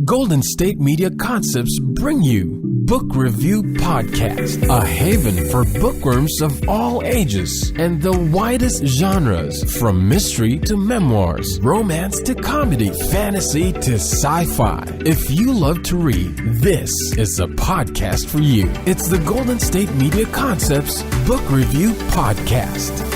Golden State Media Concepts bring you Book Review Podcast, a haven for bookworms of all ages and the widest genres, from mystery to memoirs, romance to comedy, fantasy to sci-fi. If you love to read, this is a podcast for you. It's the Golden State Media Concepts Book Review Podcast.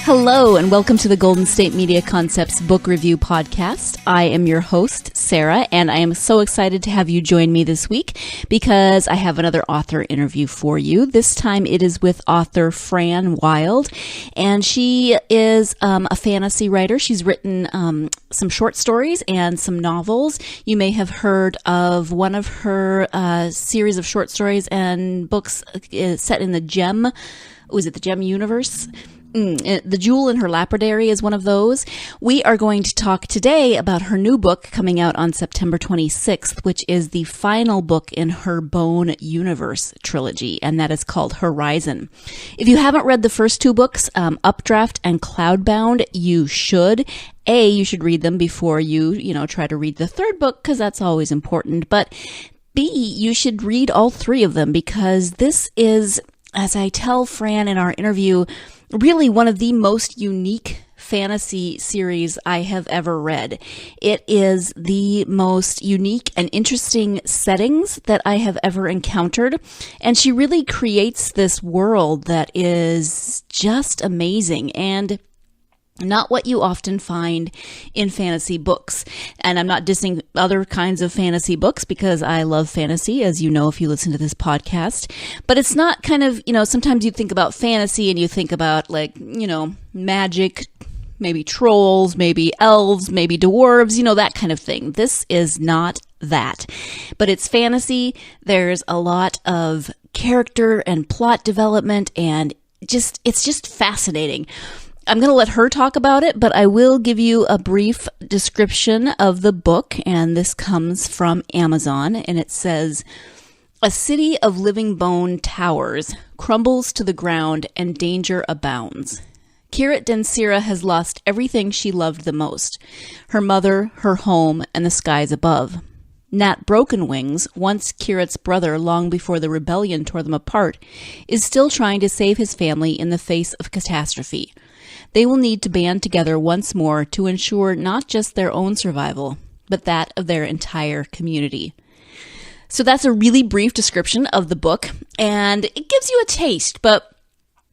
Hello, and welcome to the Golden State Media Concepts Book Review Podcast. I am your host, Sarah, and I am so excited to have you join me this week because I have another author interview for you. This time it is with author Fran Wilde, and she is a fantasy writer. She's written some short stories and some novels. You may have heard of one of her series of short stories and books set in the Gem. Was it the Gem universe? The Jewel in Her Lapidary is one of those. We are going to talk today about her new book coming out on September 26th, which is the final book in her Bone Universe trilogy, and that is called Horizon. If you haven't read the first two books, Updraft and Cloudbound, you should. You should read them before you try to read the third book, because that's always important. But B, you should read all three of them, because this is, as I tell Fran in our interview, really one of the most unique fantasy series I have ever read. It is the most unique and interesting settings that I have ever encountered, and she really creates this world that is just amazing and not what you often find in fantasy books. And I'm not dissing other kinds of fantasy books because I love fantasy, as you know if you listen to this podcast. But it's not kind of, sometimes you think about fantasy and you think about magic, maybe trolls, maybe elves, maybe dwarves, that kind of thing. This is not that. But it's fantasy. There's a lot of character and plot development, and it's just fascinating. I'm going to let her talk about it, but I will give you a brief description of the book, and this comes from Amazon, and it says, "A city of living bone towers, crumbles to the ground, and danger abounds. Kirat Densira has lost everything she loved the most, her mother, her home, and the skies above. Nat Brokenwings, once Kirat's brother long before the rebellion tore them apart, is still trying to save his family in the face of catastrophe. They will need to band together once more to ensure not just their own survival, but that of their entire community." So that's a really brief description of the book, and it gives you a taste, but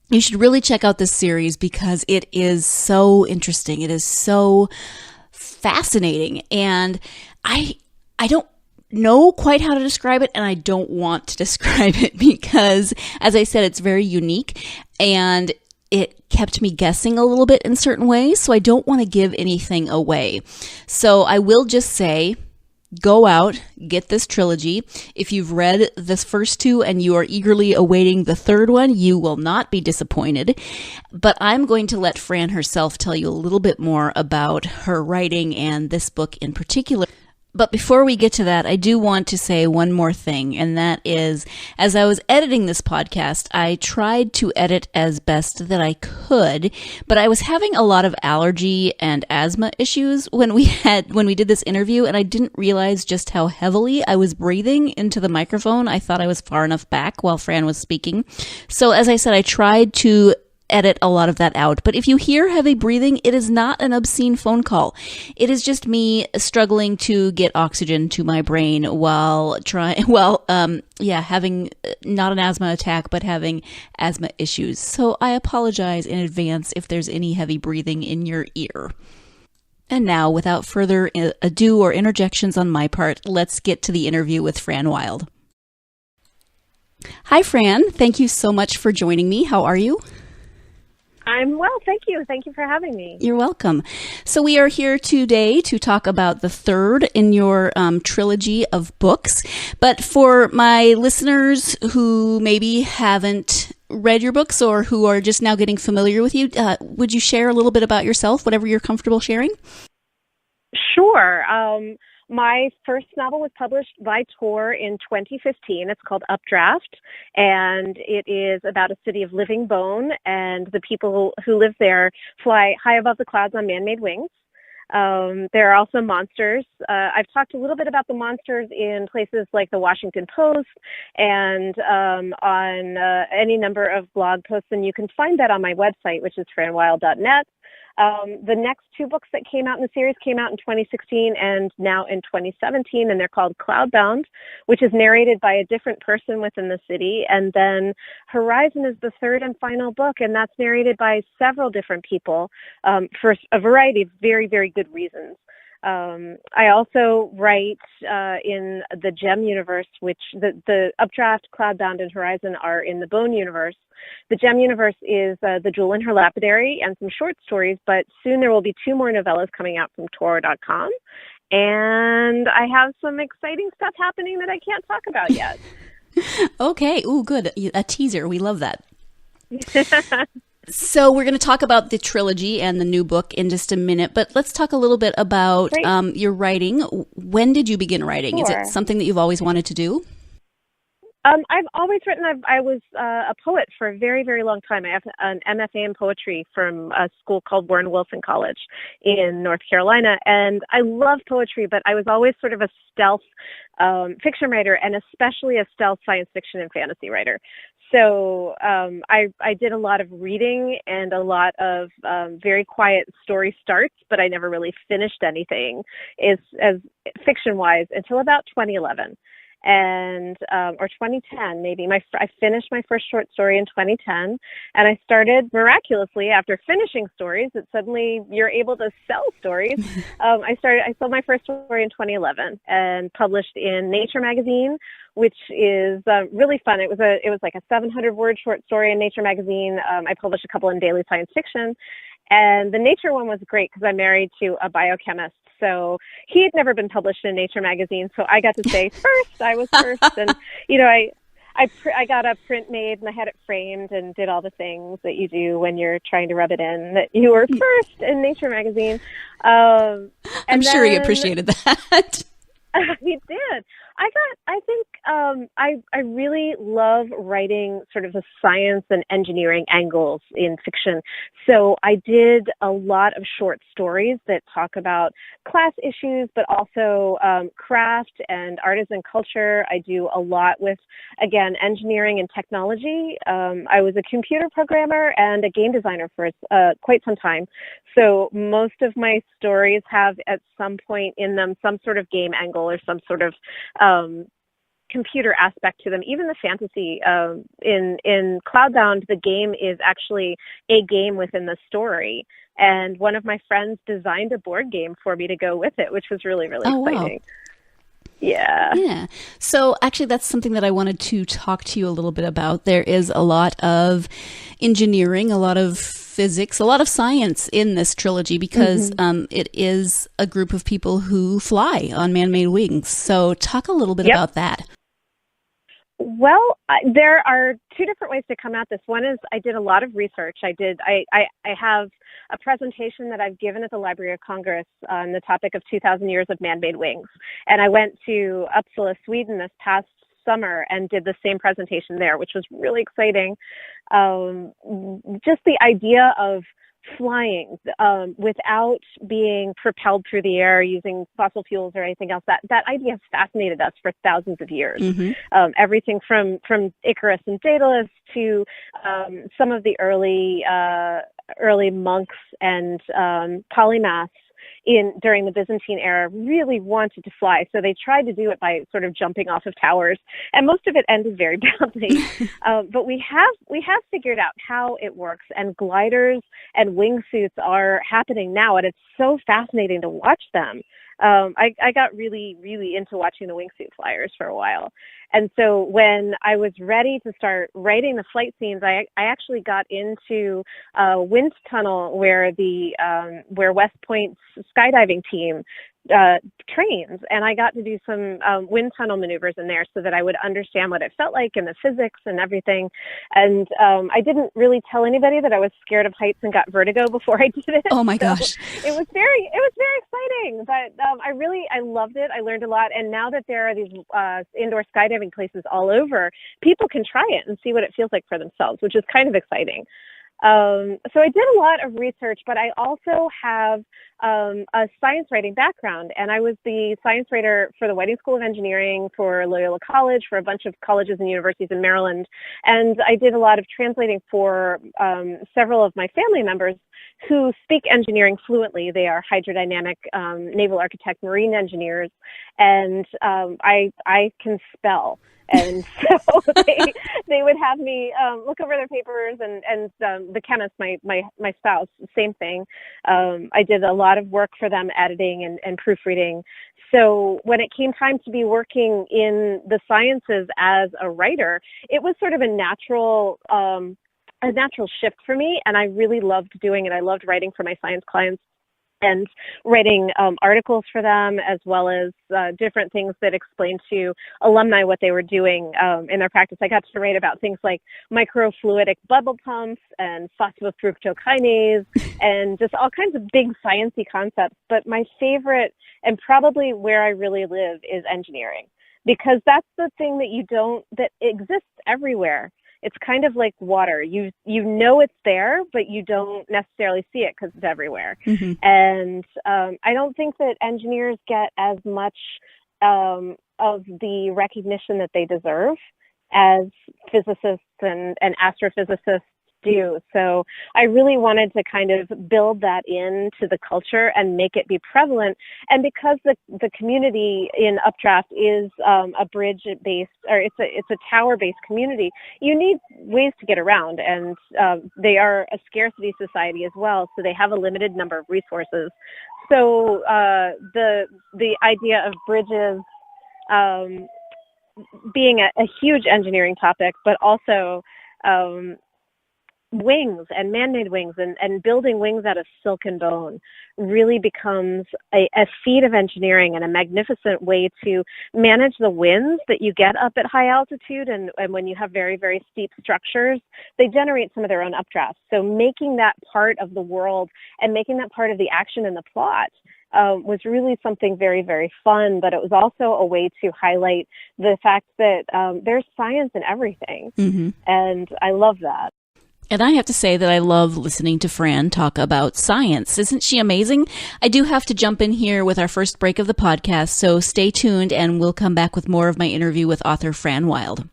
you should really check out this series because it is so interesting. It is so fascinating, and I don't know quite how to describe it, and I don't want to describe it because, as I said, it's very unique, and it kept me guessing a little bit in certain ways, so I don't want to give anything away. So I will just say, go out, get this trilogy. If you've read this first two and you are eagerly awaiting the third one, you will not be disappointed. But I'm going to let Fran herself tell you a little bit more about her writing and this book in particular. But before we get to that, I do want to say one more thing, and that is, as I was editing this podcast, I tried to edit as best that I could, but I was having a lot of allergy and asthma issues when we did this interview, and I didn't realize just how heavily I was breathing into the microphone. I thought I was far enough back while Fran was speaking. So as I said, I tried to edit a lot of that out. But if you hear heavy breathing, it is not an obscene phone call. It is just me struggling to get oxygen to my brain while having not an asthma attack, but having asthma issues. So I apologize in advance if there's any heavy breathing in your ear. And now, without further ado or interjections on my part, let's get to the interview with Fran Wilde. Hi, Fran. Thank you so much for joining me. How are you? I'm well, thank you. Thank you for having me. You're welcome. So we are here today to talk about the third in your trilogy of books. But for my listeners who maybe haven't read your books or who are just now getting familiar with you, would you share a little bit about yourself, whatever you're comfortable sharing? Sure. My first novel was published by Tor in 2015. It's called Updraft, and it is about a city of living bone, and the people who live there fly high above the clouds on man-made wings. There are also monsters. I've talked a little bit about the monsters in places like the Washington Post and on any number of blog posts, and you can find that on my website, which is franwilde.net. The next two books that came out in the series came out in 2016 and now in 2017, and they're called Cloudbound, which is narrated by a different person within the city. And then Horizon is the third and final book, and that's narrated by several different people for a variety of very, very good reasons. I also write in the Gem universe, which the Updraft, Cloudbound, and Horizon are in the Bone universe. The Gem universe is The Jewel and Her Lapidary and some short stories, but soon there will be 2 more novellas coming out from thorugh.com. And I have some exciting stuff happening that I can't talk about yet. Okay. Ooh, good. A teaser. We love that. So we're going to talk about the trilogy and the new book in just a minute, but let's talk a little bit about your writing. When did you begin writing? Sure. Is it something that you've always wanted to do? I've always written. I was a poet for a very, very long time. I have an MFA in poetry from a school called Warren Wilson College in North Carolina, and I love poetry, but I was always sort of a stealth fiction writer, and especially a stealth science fiction and fantasy writer. So I did a lot of reading and a lot of very quiet story starts, but I never really finished anything as fiction-wise until about 2011. And or 2010 maybe. I finished my first short story in 2010, and I started miraculously after finishing stories that suddenly you're able to sell stories. I sold my first story in 2011 and published in Nature magazine, which is really fun. It was like a 700-word short story in Nature magazine. I published a couple in Daily Science Fiction, and the Nature one was great because I'm married to a biochemist. So he had never been published in Nature magazine, so I got to say first. I was first, and I got a print made and I had it framed and did all the things that you do when you're trying to rub it in that you were first in Nature magazine. I'm sure he appreciated that. He did. I really love writing sort of the science and engineering angles in fiction. So I did a lot of short stories that talk about class issues, but also craft and artisan culture. I do a lot with, again, engineering and technology. I was a computer programmer and a game designer for quite some time. So most of my stories have at some point in them some sort of game angle or some sort of computer aspect to them. Even the fantasy in Cloudbound, the game is actually a game within the story. And one of my friends designed a board game for me to go with it, which was really, really exciting. Wow. Yeah. So actually that's something that I wanted to talk to you a little bit about. There is a lot of engineering, a lot of physics, a lot of science in this trilogy because it is a group of people who fly on man-made wings. So talk a little bit about that. Well, there are 2 different ways to come at this. One is I did a lot of research. I have a presentation that I've given at the Library of Congress on the topic of 2,000 years of man-made wings. And I went to Uppsala, Sweden this past summer and did the same presentation there, which was really exciting. Just the idea of flying without being propelled through the air using fossil fuels or anything else, that idea has fascinated us for thousands of years. Everything from Icarus and Daedalus to some of the early monks and polymaths during the Byzantine era really wanted to fly. So they tried to do it by sort of jumping off of towers, and most of it ended very badly. But we have figured out how it works, and gliders and wingsuits are happening now, and it's so fascinating to watch them. I got really, really into watching the wingsuit flyers for a while. And so when I was ready to start writing the flight scenes, I actually got into a wind tunnel where where West Point's skydiving team trains, and I got to do some wind tunnel maneuvers in there so that I would understand what it felt like and the physics and everything. And I didn't really tell anybody that I was scared of heights and got vertigo before I did it. Oh my gosh. It was very exciting, but I loved it. I learned a lot. And now that there are these indoor skydiving places all over, people can try it and see what it feels like for themselves, which is kind of exciting. So I did a lot of research, but I also have a science writing background, and I was the science writer for the Whiting School of Engineering, for Loyola College, for a bunch of colleges and universities in Maryland, and I did a lot of translating for several of my family members who speak engineering fluently. They are hydrodynamic, naval architect, marine engineers, and I can spell. And so they would have me look over their papers, and the chemist, my spouse, same thing. I did a lot of work for them, editing and proofreading. So when it came time to be working in the sciences as a writer, it was sort of a natural shift for me, and I really loved doing it. I loved writing for my science clients and writing articles for them, as well as different things that explained to alumni what they were doing in their practice. I got to write about things like microfluidic bubble pumps and phosphofructokinase and just all kinds of big sciencey concepts. But my favorite, and probably where I really live, is engineering, because that's the thing that exists everywhere. It's kind of like water. You know it's there, but you don't necessarily see it because it's everywhere. Mm-hmm. And I don't think that engineers get as much of the recognition that they deserve as physicists and astrophysicists do. So I really wanted to kind of build that into the culture and make it be prevalent. And because the community in Updraft is a bridge-based, or it's a tower-based community, you need ways to get around, and they are a scarcity society as well, so they have a limited number of resources. So the idea of bridges being a huge engineering topic, but also wings and man-made wings and building wings out of silk and bone really becomes a feat of engineering and a magnificent way to manage the winds that you get up at high altitude. And when you have very, very steep structures, they generate some of their own updrafts. So making that part of the world and making that part of the action and the plot was really something very, very fun, but it was also a way to highlight the fact that there's science in everything. Mm-hmm. And I love that. And I have to say that I love listening to Fran talk about science. Isn't she amazing? I do have to jump in here with our first break of the podcast, so stay tuned and we'll come back with more of my interview with author Fran Wilde.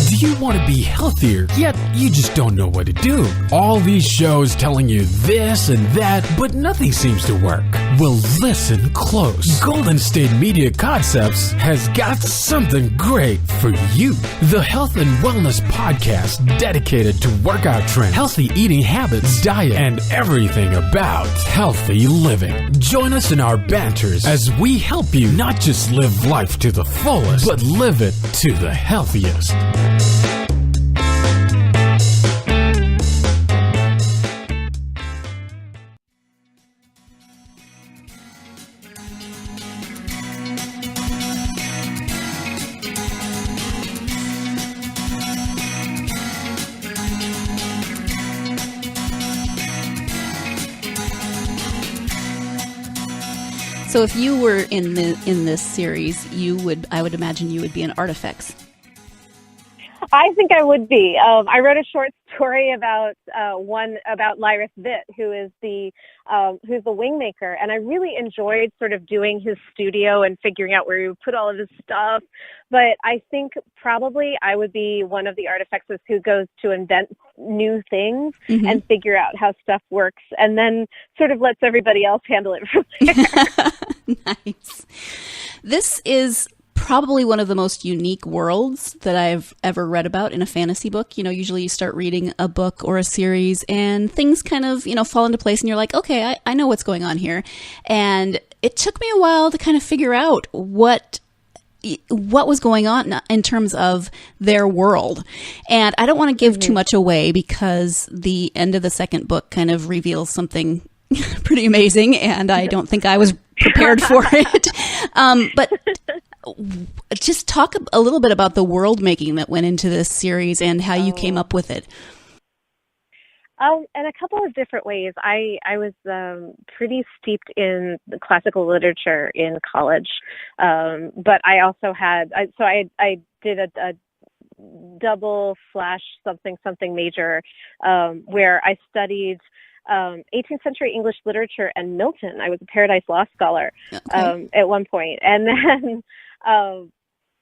Do you want to be healthier, yet you just don't know what to do? All these shows telling you this and that, but nothing seems to work. Well, listen close. Golden State Media Concepts has got something great for you. The Health and Wellness Podcast, dedicated to workout trends, healthy eating habits, diet, and everything about healthy living. Join us in our banters as we help you not just live life to the fullest, but live it to the healthiest. So if you were in this series, I would imagine you would be in Artifacts. I think I would be. I wrote a short story about Lyrus Vitt, who's the wingmaker, and I really enjoyed sort of doing his studio and figuring out where he would put all of his stuff. But I think probably I would be one of the artifactists who goes to invent new things mm-hmm. and figure out how stuff works, and then sort of lets everybody else handle it from there. Nice. This is probably one of the most unique worlds that I've ever read about in a fantasy book. You know, usually you start reading a book or a series and things kind of, fall into place and you're like, okay, I know what's going on here. And it took me a while to kind of figure out what was going on in terms of their world. And I don't want to give too much away because the end of the second book kind of reveals something pretty amazing, and I don't think I was prepared for it. But just talk a little bit about the world making that went into this series and how you came up with it. In a couple of different ways. I was pretty steeped in the classical literature in college, but I also had I did a double / something major where I studied 18th century English literature and Milton. I was a Paradise Law scholar at one point, and then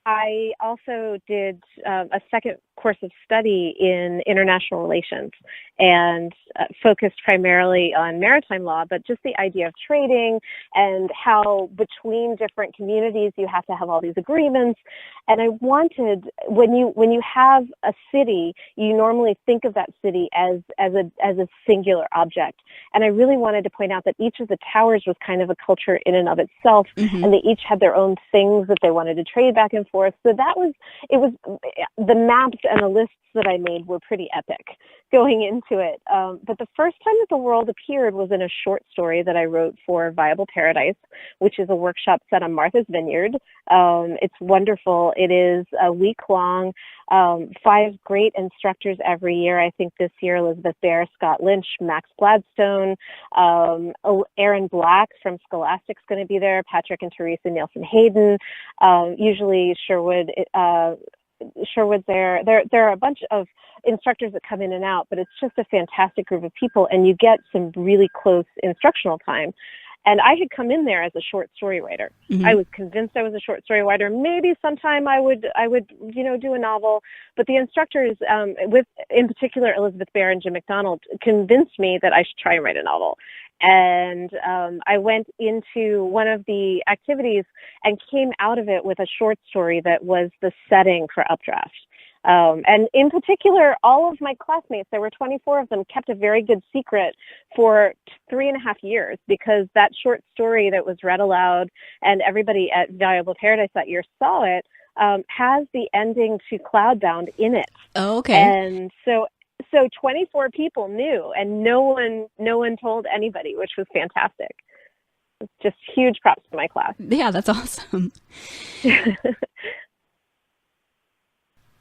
I also did a second course of study in international relations and focused primarily on maritime law, but just the idea of trading and how between different communities you have to have all these agreements. And I wanted, when you have a city, you normally think of that city as a singular object. And I really wanted to point out that each of the towers was kind of a culture in and of itself, and they each had their own things that they wanted to trade back and forth. So the maps and the lists that I made were pretty epic going into it. But the first time that the world appeared was in a short story that I wrote for Viable Paradise, which is a workshop set on Martha's Vineyard. It's wonderful. It is a week long, 5 great instructors every year. I think this year Elizabeth Bear, Scott Lynch, Max Gladstone, Aaron Black from Scholastic's going to be there, Patrick and Teresa Nielsen Hayden, usually Sherwood's there. There are a bunch of instructors that come in and out, but it's just a fantastic group of people, and you get some really close instructional time. And I had come in there as a short story writer. I was convinced I was a short story writer. Maybe sometime I would do a novel. But the instructors, in particular Elizabeth Bear and Jim McDonald, convinced me that I should try and write a novel. And I went into one of the activities and came out of it with a short story that was the setting for Updraft. And in particular, all of my classmates, there were 24 of them, kept a very good secret for 3.5 years, because that short story that was read aloud and everybody at Viable Paradise that year saw it, has the ending to Cloudbound in it. Oh, okay. And so 24 people knew, and no one told anybody, which was fantastic. It's just huge props to my class. Yeah, that's awesome.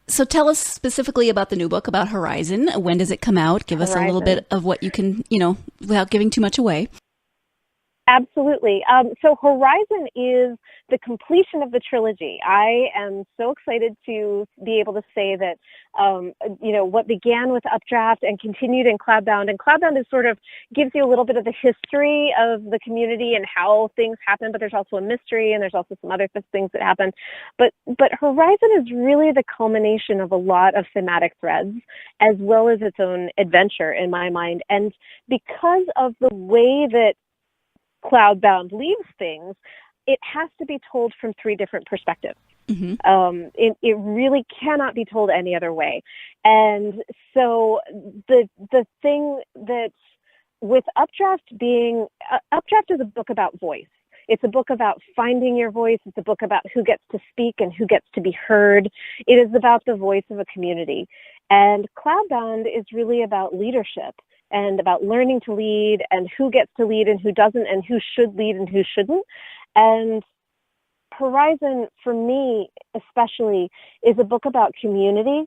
So tell us specifically about the new book, about Horizon. When does it come out? Give us a little bit of what you can, without giving too much away. Absolutely. So Horizon is the completion of the trilogy. I am so excited to be able to say that, what began with Updraft and continued in Cloudbound. And Cloudbound is sort of gives you a little bit of the history of the community and how things happen, but there's also a mystery and there's also some other things that happen. But Horizon is really the culmination of a lot of thematic threads, as well as its own adventure in my mind. And because of the way that Cloudbound leaves things, it has to be told from 3 different perspectives. It really cannot be told any other way. And so the thing that with Updraft Updraft is a book about voice. It's a book about finding your voice. It's a book about who gets to speak and who gets to be heard. It is about the voice of a community. And Cloudbound is really about leadership and about learning to lead and who gets to lead and who doesn't and who should lead and who shouldn't. And Horizon, for me especially, is a book about community.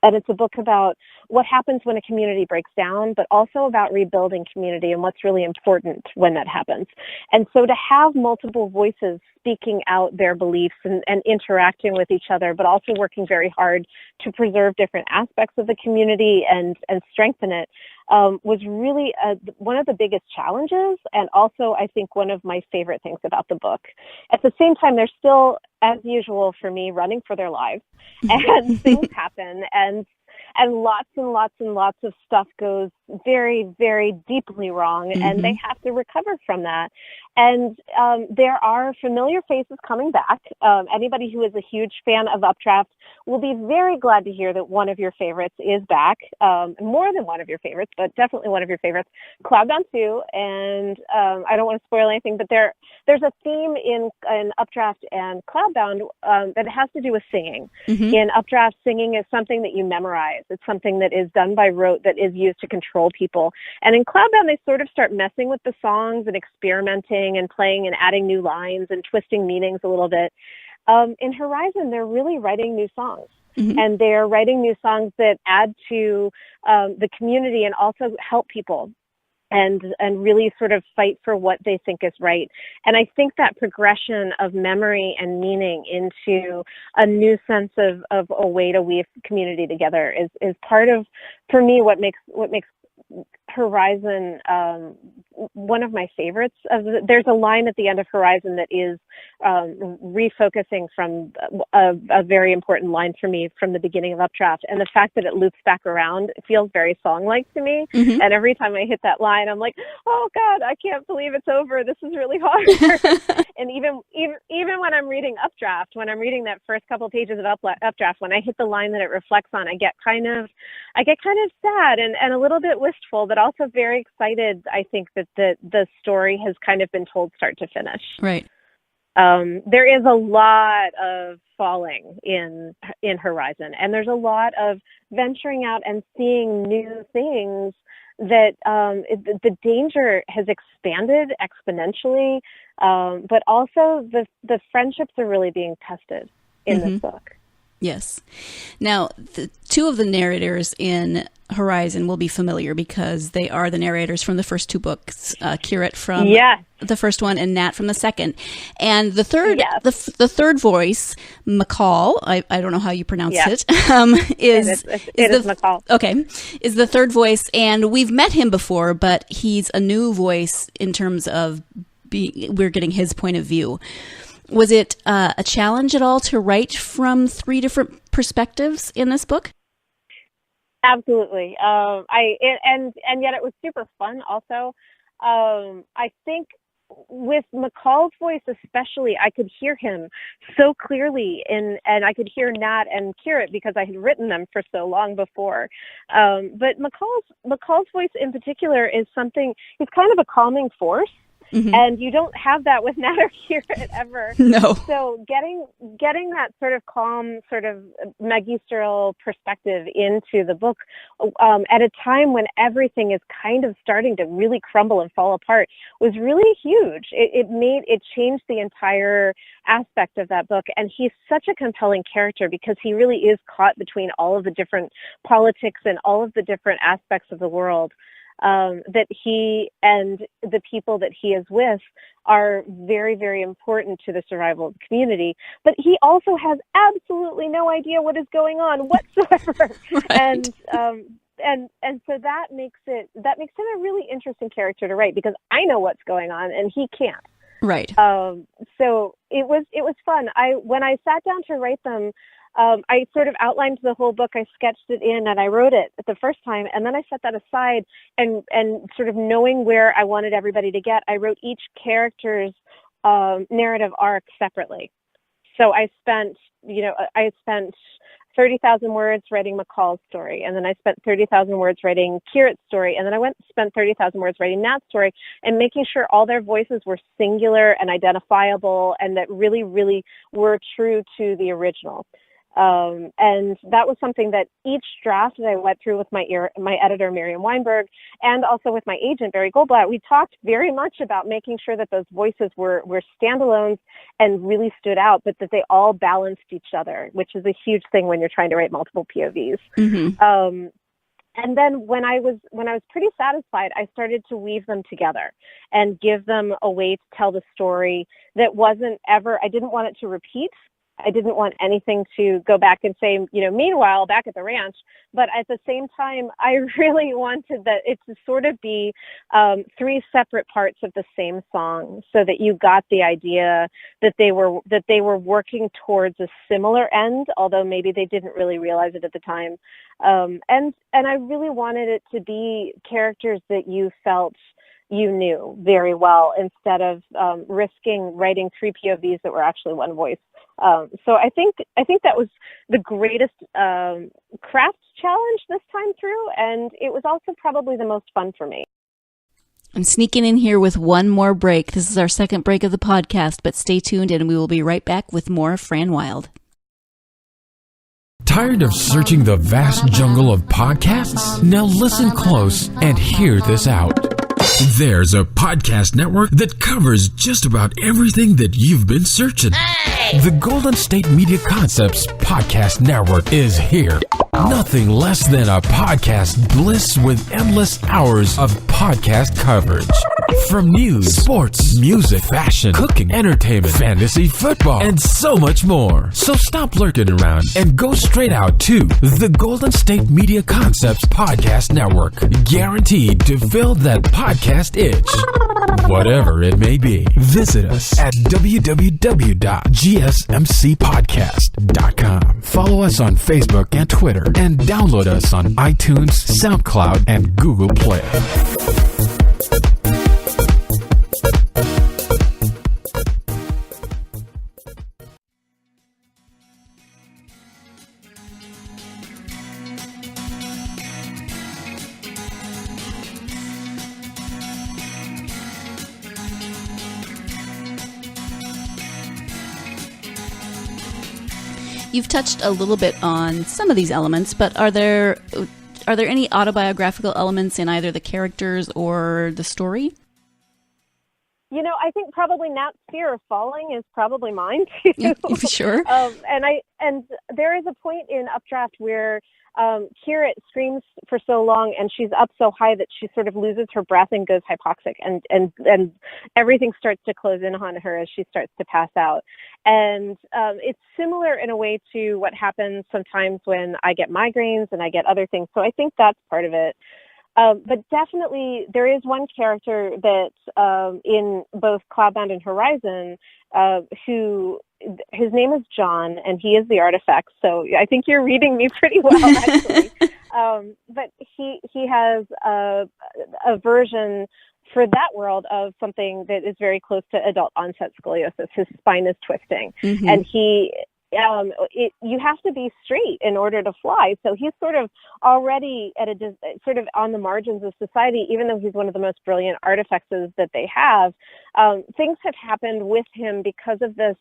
And it's a book about what happens when a community breaks down, but also about rebuilding community and what's really important when that happens. And so to have multiple voices speaking out their beliefs and interacting with each other, but also working very hard to preserve different aspects of the community and strengthen it, was really one of the biggest challenges, and also I think one of my favorite things about the book. At the same time, they're still, as usual for me, running for their lives, and things happen, and lots and lots and lots of stuff goes very, very deeply wrong, and they have to recover from that. And there are familiar faces coming back. Anybody who is a huge fan of Updraft will be very glad to hear that one of your favorites is back. More than one of your favorites, but definitely one of your favorites, Cloudbound 2. And I don't want to spoil anything, but there's a theme in Updraft and Cloudbound that has to do with singing. In Updraft, singing is something that you memorize. It's something that is done by rote that is used to control people. And in Cloudbound, they sort of start messing with the songs and experimenting and playing and adding new lines and twisting meanings a little bit. In Horizon, they're really writing new songs. And they're writing new songs that add to the community and also help people and really sort of fight for what they think is right. And I think that progression of memory and meaning into a new sense of a way to weave community together is part of, for me, what makes Horizon one of my favorites. There's a line at the end of Horizon that is refocusing from a very important line for me from the beginning of Updraft, and the fact that it loops back around, it feels very song-like to me. And every time I hit that line, I'm like, oh God, I can't believe it's over. This is really hard. And even when I'm reading Updraft, when I'm reading that first couple pages of Updraft, when I hit the line that it reflects on, I get kind of sad and a little bit wistful, but also very excited. I think that the story has kind of been told start to finish. Right. There is a lot of falling in Horizon, and there's a lot of venturing out and seeing new things that the danger has expanded exponentially, but also the friendships are really being tested in this book. Yes. Now, the two of the narrators in Horizon will be familiar because they are the narrators from the first two books, Kirit from the first one and Nat from the second. And the third, the third voice, McCall, I don't know how you pronounce it, is McCall. Okay, is the third voice, and we've met him before, but he's a new voice in terms of we're getting his point of view. Was it a challenge at all to write from three different perspectives in this book? Absolutely. And yet it was super fun also. I think with McCall's voice especially, I could hear him so clearly, and I could hear Nat and Kirit because I had written them for so long before. But McCall's voice in particular is something, he's kind of a calming force. And you don't have that with Nat or Kirit ever. No. So getting that sort of calm, sort of magistral perspective into the book at a time when everything is kind of starting to really crumble and fall apart was really huge. It changed the entire aspect of that book. And he's such a compelling character because he really is caught between all of the different politics and all of the different aspects of the world. That he and the people that he is with are very, very important to the survival of the community. But he also has absolutely no idea what is going on whatsoever. Right. And so that makes him a really interesting character to write because I know what's going on and he can't. Right. So it was fun. When I sat down to write them, I sort of outlined the whole book. I sketched it in and I wrote it the first time. And then I set that aside and sort of knowing where I wanted everybody to get, I wrote each character's narrative arc separately. So I spent 30,000 words writing McCall's story. And then I spent 30,000 words writing Kirit's story. And then I spent 30,000 words writing Nat's story and making sure all their voices were singular and identifiable and that really, really were true to the original. And that was something that each draft that I went through with my editor, Miriam Weinberg, and also with my agent, Barry Goldblatt, we talked very much about making sure that those voices were standalones and really stood out, but that they all balanced each other, which is a huge thing when you're trying to write multiple POVs. And then when I was pretty satisfied, I started to weave them together and give them a way to tell the story that wasn't ever, I didn't want it to repeat. I didn't want anything to go back and say, meanwhile, back at the ranch. But at the same time, I really wanted that it to sort of be three separate parts of the same song, so that you got the idea that they were working towards a similar end, although maybe they didn't really realize it at the time. And I really wanted it to be characters that you felt you knew very well, instead of risking writing three POVs that were actually one voice. So I think that was the greatest craft challenge this time through, and it was also probably the most fun for me. I'm sneaking in here with one more break. This is our second break of the podcast, but stay tuned and we will be right back with more Fran Wilde. Tired of searching the vast jungle of podcasts? Now listen close and hear this out. There's a podcast network that covers just about everything that you've been searching. Hey! The Golden State Media Concepts Podcast Network is here. Nothing less than a podcast bliss with endless hours of podcast coverage. From news, sports, music, fashion, cooking, entertainment, fantasy, football, and so much more. So stop lurking around and go straight out to the Golden State Media Concepts Podcast Network. Guaranteed to fill that podcast itch. Whatever it may be. Visit us at www.gsmcpodcast.com. Follow us on Facebook and Twitter, and download us on iTunes, SoundCloud, and Google Play. You've touched a little bit on some of these elements, but are there any autobiographical elements in either the characters or the story? I think probably Nat's fear of falling is probably mine too. Sure. And there is a point in Updraft where Kira screams for so long, and she's up so high that she sort of loses her breath and goes hypoxic, and everything starts to close in on her as she starts to pass out. And it's similar in a way to what happens sometimes when I get migraines and I get other things. So I think that's part of it. But definitely there is one character that in both Cloudbound and Horizon who his name is John, and he is the artifact. So I think you're reading me pretty well, actually. But he has a version for that world of something that is very close to adult onset scoliosis. His spine is twisting, and you have to be straight in order to fly. So he's sort of already at sort of on the margins of society, even though he's one of the most brilliant artifacts that they have. Things have happened with him because of this.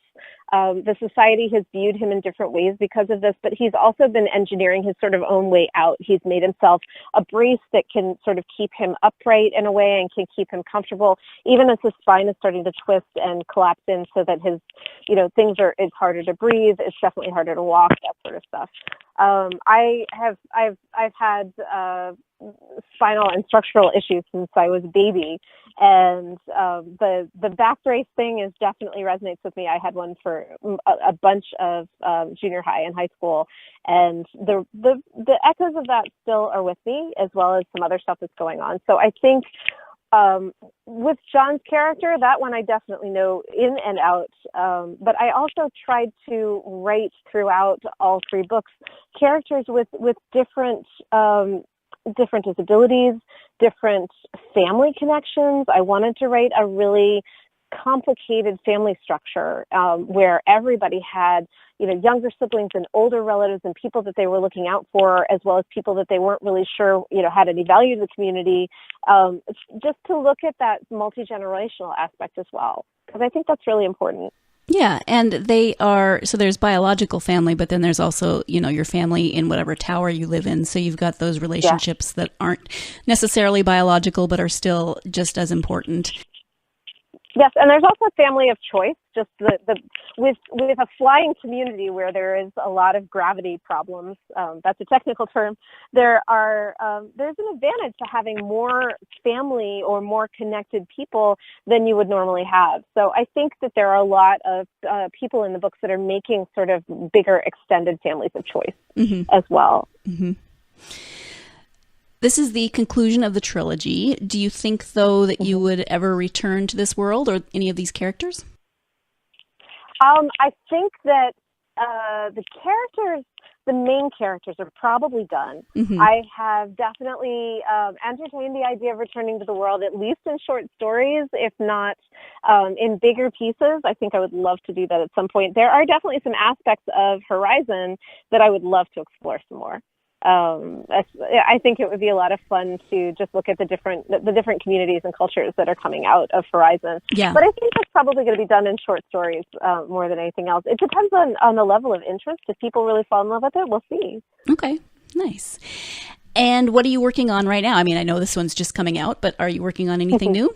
The society has viewed him in different ways because of this, but he's also been engineering his sort of own way out. He's made himself a brace that can sort of keep him upright in a way and can keep him comfortable, even as his spine is starting to twist and collapse in, so that his, it's harder to breathe. It's definitely harder to walk, that sort of stuff. I've had spinal and structural issues since I was a baby, and the back brace thing definitely resonates with me. I had one for a bunch of junior high and high school, and the echoes of that still are with me, as well as some other stuff that's going on. So I think with John's character, that one I definitely know in and out. But I also tried to write throughout all three books characters with different disabilities, different family connections. I wanted to write a really complicated family structure where everybody had, younger siblings and older relatives and people that they were looking out for, as well as people that they weren't really sure, had any value to the community, just to look at that multi-generational aspect as well, because I think that's really important. Yeah, and so there's biological family, but then there's also, your family in whatever tower you live in. So you've got those relationships that aren't necessarily biological, but are still just as important. Yes, and there's also a family of choice. Just with a flying community where there is a lot of gravity problems. That's a technical term. There's an advantage to having more family or more connected people than you would normally have. So I think that there are a lot of people in the books that are making sort of bigger extended families of choice as well. Mm-hmm. This is the conclusion of the trilogy. Do you think, though, that you would ever return to this world or any of these characters? I think that the main characters are probably done. Mm-hmm. I have definitely entertained the idea of returning to the world, at least in short stories, if not in bigger pieces. I think I would love to do that at some point. There are definitely some aspects of Horizon that I would love to explore some more. I think it would be a lot of fun to just look at the different communities and cultures that are coming out of Horizon. Yeah. But I think that's probably going to be done in short stories more than anything else. It depends on the level of interest. If people really fall in love with it, we'll see. Okay, nice. And what are you working on right now? I mean, I know this one's just coming out, but are you working on anything new?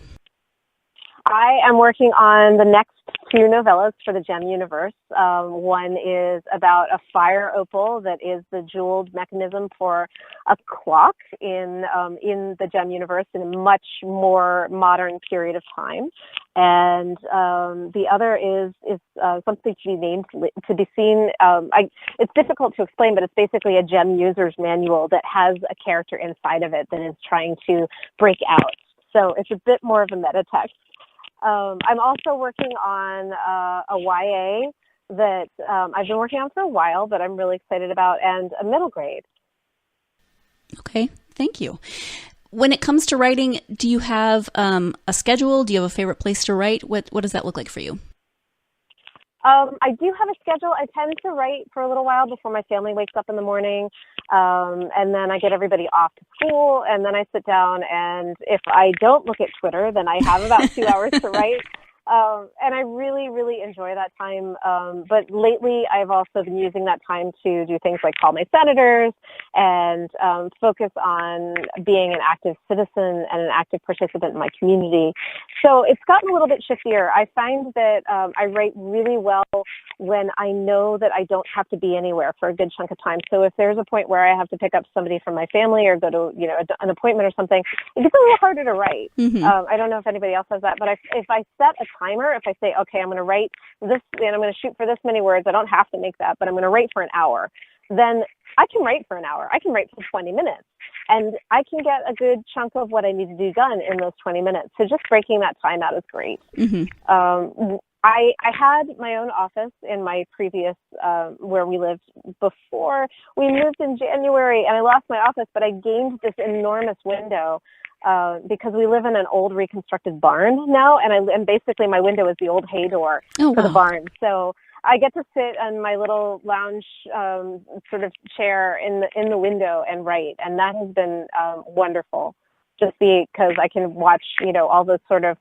I am working on the next 2 novellas for the GEM universe. One is about a fire opal that is the jeweled mechanism for a clock in the GEM universe in a much more modern period of time. And the other is something to be seen. It's difficult to explain, but it's basically a GEM user's manual that has a character inside of it that is trying to break out. So it's a bit more of a meta text. I'm also working on a YA that I've been working on for a while, but I'm really excited about, and a middle grade. Okay, thank you. When it comes to writing, do you have a schedule? Do you have a favorite place to write? What does that look like for you? I do have a schedule. I tend to write for a little while before my family wakes up in the morning, and then I get everybody off to school, and then I sit down, and if I don't look at Twitter, then I have about 2 hours to write. And I really, really enjoy that time. But lately, I've also been using that time to do things like call my senators and focus on being an active citizen and an active participant in my community. So it's gotten a little bit shiftier. I find that I write really well when I know that I don't have to be anywhere for a good chunk of time. So if there's a point where I have to pick up somebody from my family or go to an appointment or something, it gets a little harder to write. Mm-hmm. I don't know if anybody else has that, but if I set a timer, if I say, okay, I'm going to write this and I'm going to shoot for this many words, I don't have to make that, but I'm going to write for an hour, then I can write for an hour. I can write for 20 minutes and I can get a good chunk of what I need to do done in those 20 minutes. So just breaking that time out is great. Mm-hmm. I had my own office in my previous, where we lived before we moved in January, and I lost my office, but I gained this enormous window because we live in an old reconstructed barn now, and basically my window is the old hay door for the barn. So I get to sit on my little lounge sort of chair in the window and write, and that has been wonderful. Just because I can watch, all those sort of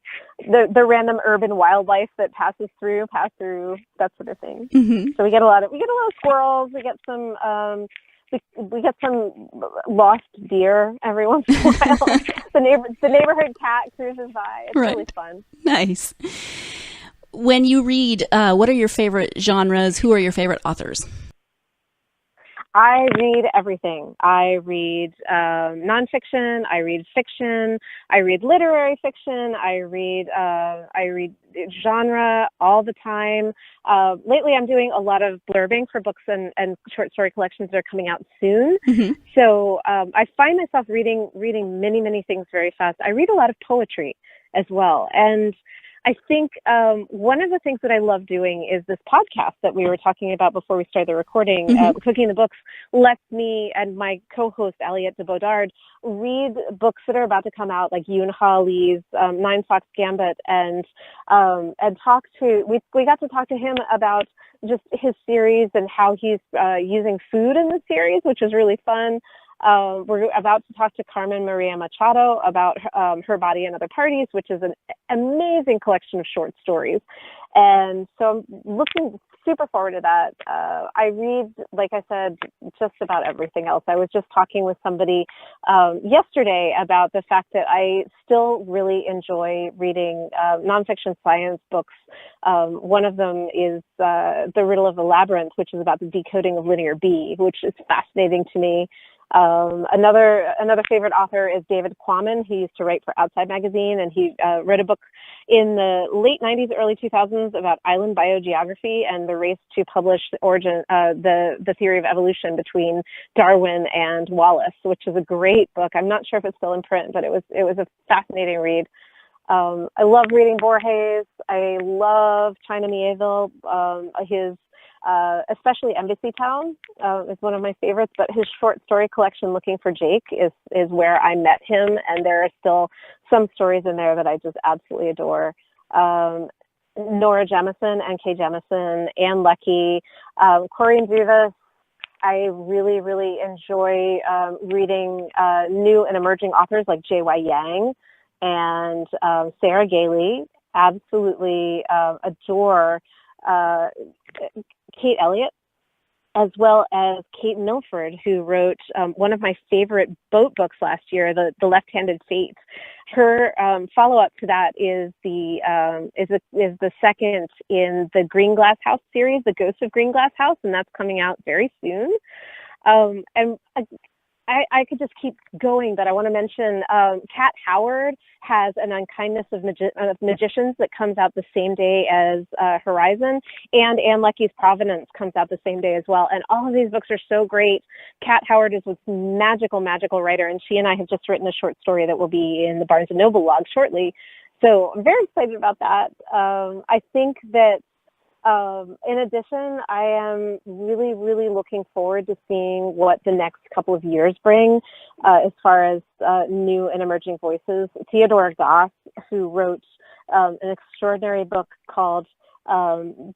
the random urban wildlife that pass through, that sort of thing. Mm-hmm. So we get a lot of squirrels. We get some we get some lost deer every once in a while. the neighborhood cat cruises by. It's really fun. Nice. When you read, what are your favorite genres? Who are your favorite authors? I read everything. I read nonfiction. I read fiction. I read literary fiction. I read genre all the time. Lately, I'm doing a lot of blurbing for books and short story collections that are coming out soon. Mm-hmm. So I find myself reading many, many things very fast. I read a lot of poetry as well, and I think one of the things that I love doing is this podcast that we were talking about before we started the recording, mm-hmm. Cooking the Books, lets me and my co-host, Aliette de Baudard, read books that are about to come out, like Yoon Ha Lee's Nine Fox Gambit, and talk to, we got to talk to him about just his series and how he's using food in the series, which is really fun. We're about to talk to Carmen Maria Machado about Her Body and Other Parties, which is an amazing collection of short stories. And so I'm looking super forward to that. I read, like I said, just about everything else. I was just talking with somebody yesterday about the fact that I still really enjoy reading nonfiction science books. One of them is The Riddle of the Labyrinth, which is about the decoding of linear B, which is fascinating to me. Another favorite author is David Quammen. He used to write for Outside Magazine, and he wrote a book in the late 90s, early 2000s about island biogeography and the race to publish the theory of evolution between Darwin and Wallace, which is a great book. I'm not sure if it's still in print, but it was a fascinating read. I love reading Borges. I love China Mieville. His especially Embassy Town is one of my favorites, but his short story collection, Looking for Jake, is where I met him, and there are still some stories in there that I just absolutely adore. Nora Jemisin, N.K. Jemisin, Anne Leckie, Corinne Vivas. I really, really enjoy reading new and emerging authors like J.Y. Yang and Sarah Gailey. Absolutely adore Kate Elliott, as well as Kate Milford, who wrote one of my favorite boat books last year, The Left-Handed Fate. Her follow-up to that is the second in the Green Glass House series, The Ghost of Green Glass House, and that's coming out very soon. And I could just keep going, but I want to mention Kat Howard has An Unkindness of Magicians that comes out the same day as Horizon, and Anne Leckie's Provenance comes out the same day as well. And all of these books are so great. Kat Howard is this magical writer, and she and I have just written a short story that will be in the Barnes & Noble log shortly. So I'm very excited about that. I think that in addition, I am really, really looking forward to seeing what the next couple of years bring as far as new and emerging voices. Theodora Goss, who wrote an extraordinary book called The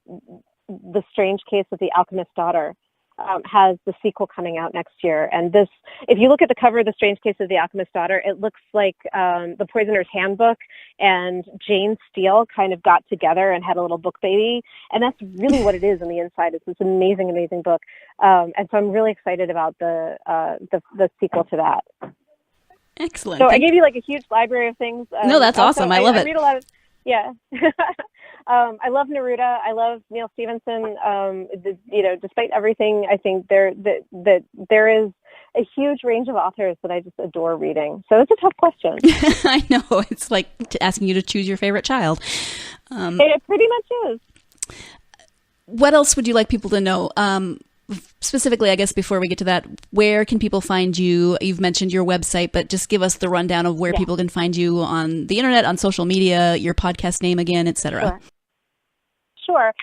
Strange Case of the Alchemist's Daughter, has the sequel coming out next year. And this, if you look at the cover of The Strange Case of the Alchemist's Daughter, it looks like The Poisoner's Handbook and Jane Steele kind of got together and had a little book baby. And that's really what it is on the inside. It's this amazing, amazing book. And so I'm really excited about the sequel to that. Excellent. So I gave you like a huge library of things. No, that's also, awesome. I love it. I read a lot of, yeah. I love Neruda. I love Neil Stephenson. Despite everything, I think there is a huge range of authors that I just adore reading. So it's a tough question. I know. It's like asking you to choose your favorite child. It pretty much is. What else would you like people to know? Specifically, I guess, before we get to that, where can people find you? You've mentioned your website, but just give us the rundown of where people can find you on the internet, on social media, your podcast name again, etc. Sure.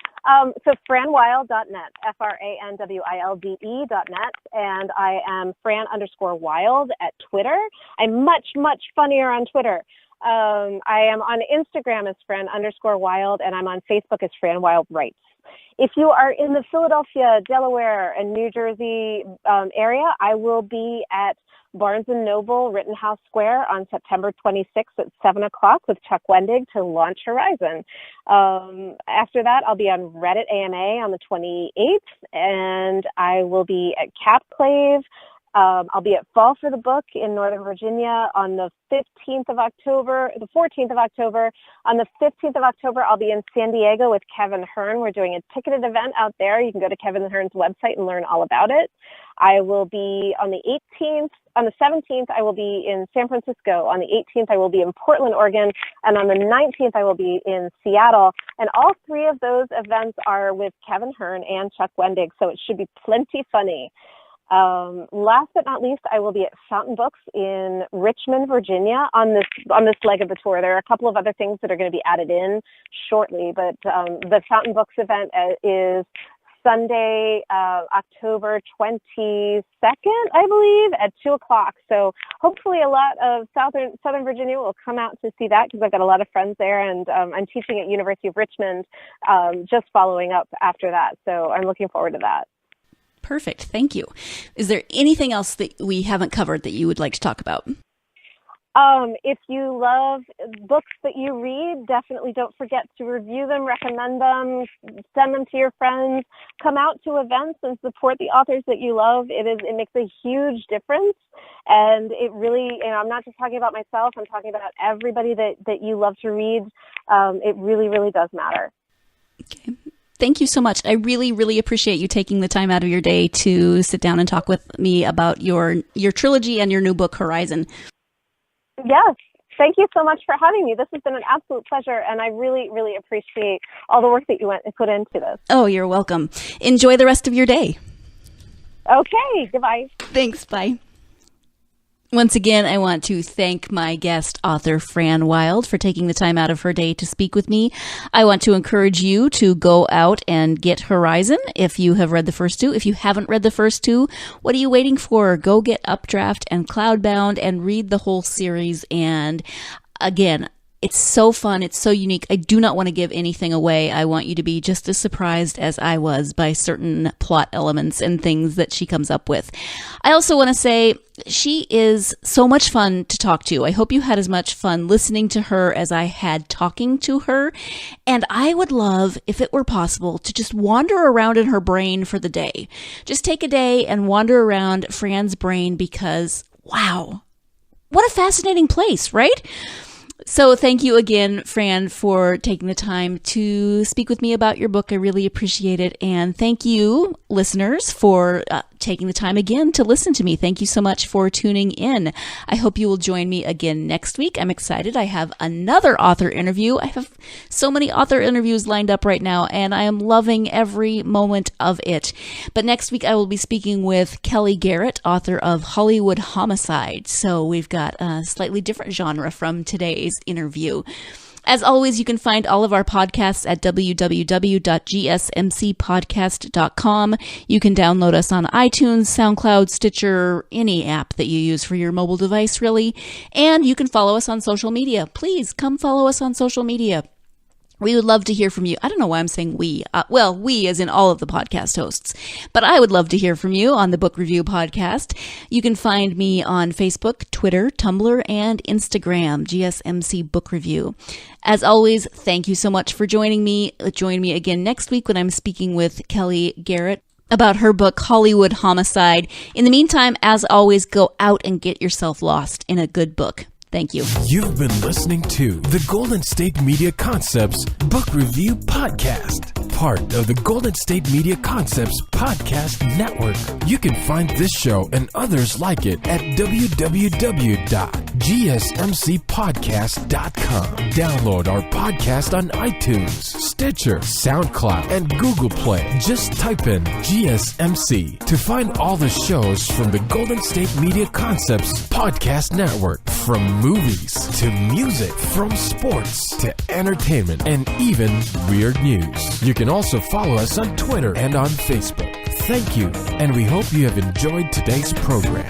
So franwilde.net, FRANWILDE.net, and I am Fran_Wilde at Twitter. I'm much, much funnier on Twitter. I am on Instagram as Fran_Wilde, and I'm on Facebook as Fran Wilde Writes. If you are in the Philadelphia, Delaware, and New Jersey area, I will be at Barnes & Noble Rittenhouse Square on September 26th at 7 o'clock with Chuck Wendig to launch Horizon. After that, I'll be on Reddit AMA on the 28th, and I will be at Capclave. I'll be at Fall for the Book in Northern Virginia on the 14th of October. On the 15th of October, I'll be in San Diego with Kevin Hearn. We're doing a ticketed event out there. You can go to Kevin Hearn's website and learn all about it. I will be on the 18th. On the 17th, I will be in San Francisco. On the 18th, I will be in Portland, Oregon. And on the 19th, I will be in Seattle. And all three of those events are with Kevin Hearn and Chuck Wendig, so it should be plenty funny. Last but not least, I will be at Fountain Books in Richmond, Virginia on this leg of the tour. There are a couple of other things that are going to be added in shortly, but the Fountain Books event is Sunday, October 22nd, I believe, at 2 o'clock. So hopefully a lot of Southern Virginia will come out to see that because I've got a lot of friends there, and I'm teaching at University of Richmond just following up after that. So I'm looking forward to that. Perfect. Thank you. Is there anything else that we haven't covered that you would like to talk about? If you love books that you read, definitely don't forget to review them, recommend them, send them to your friends, come out to events and support the authors that you love. It makes a huge difference. And it really, I'm not just talking about myself, I'm talking about everybody that you love to read. It really, really does matter. Okay. Thank you so much. I really, really appreciate you taking the time out of your day to sit down and talk with me about your trilogy and your new book, Horizon. Yes. Thank you so much for having me. This has been an absolute pleasure, and I really, really appreciate all the work that you put into this. Oh, you're welcome. Enjoy the rest of your day. Okay. Goodbye. Thanks. Bye. Once again, I want to thank my guest, author Fran Wilde, for taking the time out of her day to speak with me. I want to encourage you to go out and get Horizon if you have read the first two. If you haven't read the first two, what are you waiting for? Go get Updraft and Cloudbound and read the whole series. And again, it's so fun. It's so unique. I do not want to give anything away. I want you to be just as surprised as I was by certain plot elements and things that she comes up with. I also want to say she is so much fun to talk to. I hope you had as much fun listening to her as I had talking to her. And I would love, if it were possible, to just wander around in her brain for the day. Just take a day and wander around Fran's brain because, wow, what a fascinating place, right? So thank you again, Fran, for taking the time to speak with me about your book. I really appreciate it. And thank you, listeners, for taking the time again to listen to me. Thank you so much for tuning in. I hope you will join me again next week. I'm excited. I have another author interview. I have so many author interviews lined up right now, and I am loving every moment of it. But next week, I will be speaking with Kelly Garrett, author of Hollywood Homicide. So we've got a slightly different genre from today's interview. As always, you can find all of our podcasts at www.gsmcpodcast.com. You can download us on iTunes, SoundCloud, Stitcher, any app that you use for your mobile device, really. And you can follow us on social media. Please come follow us on social media. We would love to hear from you. I don't know why I'm saying we. We as in all of the podcast hosts. But I would love to hear from you on the Book Review Podcast. You can find me on Facebook, Twitter, Tumblr, and Instagram, GSMC Book Review. As always, thank you so much for joining me. Join me again next week when I'm speaking with Kelly Garrett about her book, Hollywood Homicide. In the meantime, as always, go out and get yourself lost in a good book. Thank you. You've been listening to the Golden State Media Concepts Book Review Podcast, part of the Golden State Media Concepts Podcast Network. You can find this show and others like it at www.gsmcpodcast.com. Download our podcast on iTunes, Stitcher, SoundCloud, and Google Play. Just type in GSMC to find all the shows from the Golden State Media Concepts Podcast Network, from movies to music, from sports to entertainment, and even weird news. You can also follow us on Twitter and on Facebook. Thank you, and we hope you have enjoyed today's program.